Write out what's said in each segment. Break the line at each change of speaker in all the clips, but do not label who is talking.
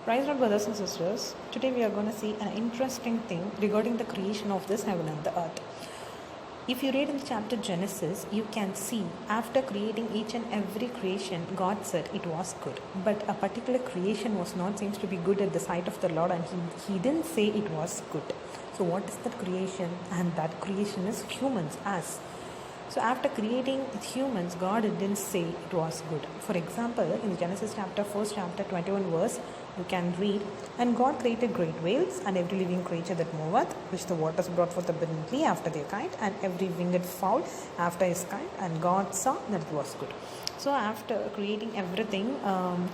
Rise Lord brothers and sisters, today we are going to see an interesting thing regarding the creation of this heaven and the earth. If you read in the chapter Genesis, you can see after creating each and every creation, God said it was good. But a particular creation was not seems to be good at the sight of the Lord, and he didn't say it was good. So what is that creation? And that creation is humans, us. So after creating humans, God didn't say it was good. For example, in Genesis chapter 21 verse, you can read, "And God created great whales and every living creature that moveth, which the waters brought forth abundantly after their kind, and every winged fowl after his kind. And God saw that it was good." So after creating everything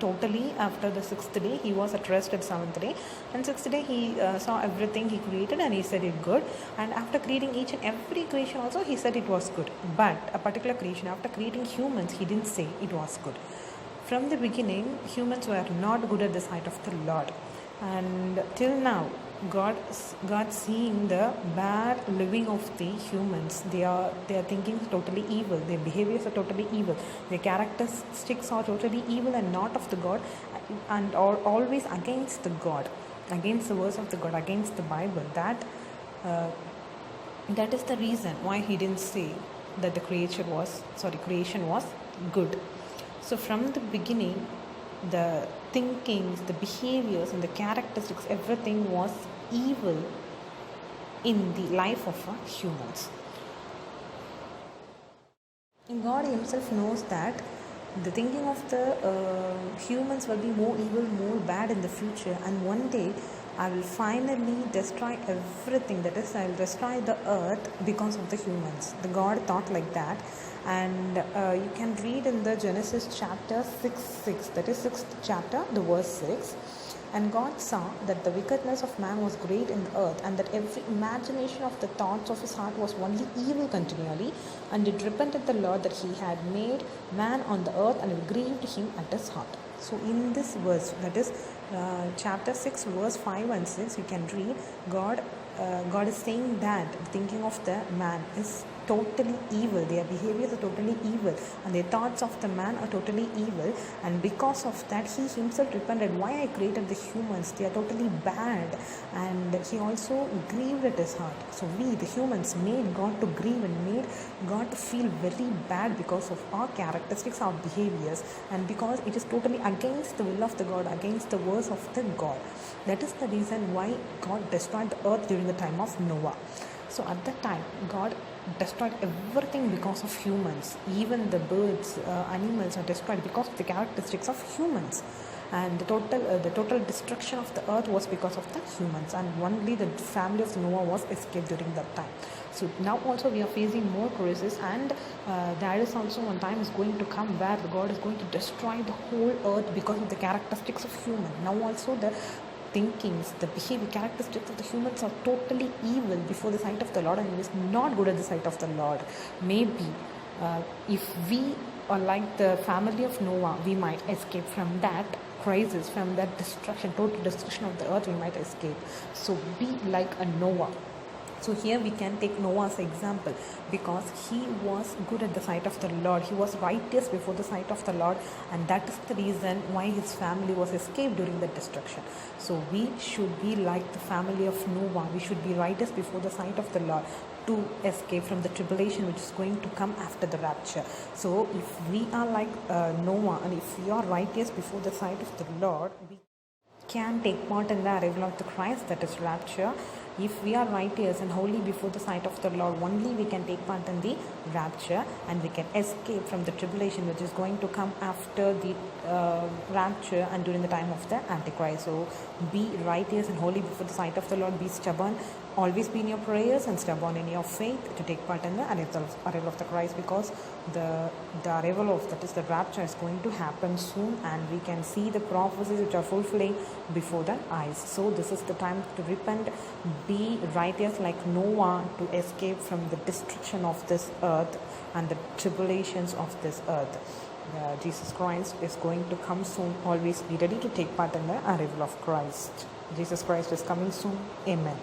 totally, after the sixth day, he was at rest at seventh day. And sixth day, he saw everything he created and he said it good. And after creating each and every creation also, he said it was good. But a particular creation, after creating humans, he didn't say it was good. From the beginning, humans were not good at the sight of the Lord. And till now, God seeing the bad living of the humans. They are thinking totally evil. Their behaviors are totally evil. Their characteristics are totally evil and not of the God, and are always against the God, against the words of the God, against the Bible. That is the reason why he didn't say that the creation was good. So from the beginning, the thinkings, the behaviors and the characteristics, everything was evil in the life of humans. And God himself knows that the thinking of the humans will be more evil, more bad in the future, and one day I will finally destroy everything. That is, I will destroy the earth because of the humans. The God thought like that. And you can read in the Genesis chapter 6, that is 6th chapter, the verse 6. "And God saw that the wickedness of man was great in the earth, and that every imagination of the thoughts of his heart was only evil continually. And it repented the Lord that he had made man on the earth, and it grieved him at his heart." So in this verse, that is chapter 6, verse 5 and 6, you can read God is saying that the thinking of the man is totally evil. Their behaviors are totally evil, and their thoughts of the man are totally evil. And because of that, he himself repented. Why I created the humans? They are totally bad. And he also grieved at his heart. So we, the humans, made God to grieve and made God to feel very bad because of our characteristics, our behaviors, and because it is totally against the will of the God, against the words of the God. That is the reason why God destroyed the earth during the time of Noah. So at that time, God destroyed everything because of humans. Even the birds, animals are destroyed because of the characteristics of humans. And the total destruction of the earth was because of the humans. And only the family of Noah was escaped during that time. So now also we are facing more crisis, and there is also one time is going to come where God is going to destroy the whole earth because of the characteristics of human. Now also the thinkings, the behavior, characteristics of the humans are totally evil before the sight of the Lord, and it is not good at the sight of the Lord. Maybe if we are like the family of Noah, we might escape from that crisis, from that destruction, total destruction of the earth, we might escape. So be like a Noah. So here we can take Noah as an example, because he was good at the sight of the Lord. He was righteous before the sight of the Lord, and that is the reason why his family was escaped during the destruction. So we should be like the family of Noah. We should be righteous before the sight of the Lord to escape from the tribulation which is going to come after the rapture. So if we are like Noah, and if we are righteous before the sight of the Lord, we can take part in the arrival of the Christ, that is rapture. If we are righteous and holy before the sight of the Lord, only we can take part in the rapture, and we can escape from the tribulation which is going to come after the rapture and during the time of the Antichrist. So be righteous and holy before the sight of the Lord. Be stubborn. Always be in your prayers and stubborn in your faith to take part in the arrival of the Christ, because the arrival of, that is the rapture, is going to happen soon, and we can see the prophecies which are fulfilling before the eyes. So this is the time to repent, be righteous like Noah, to escape from the destruction of this earth and the tribulations of this earth. Jesus Christ is going to come soon. Always be ready to take part in the arrival of Christ. Jesus Christ is coming soon. Amen.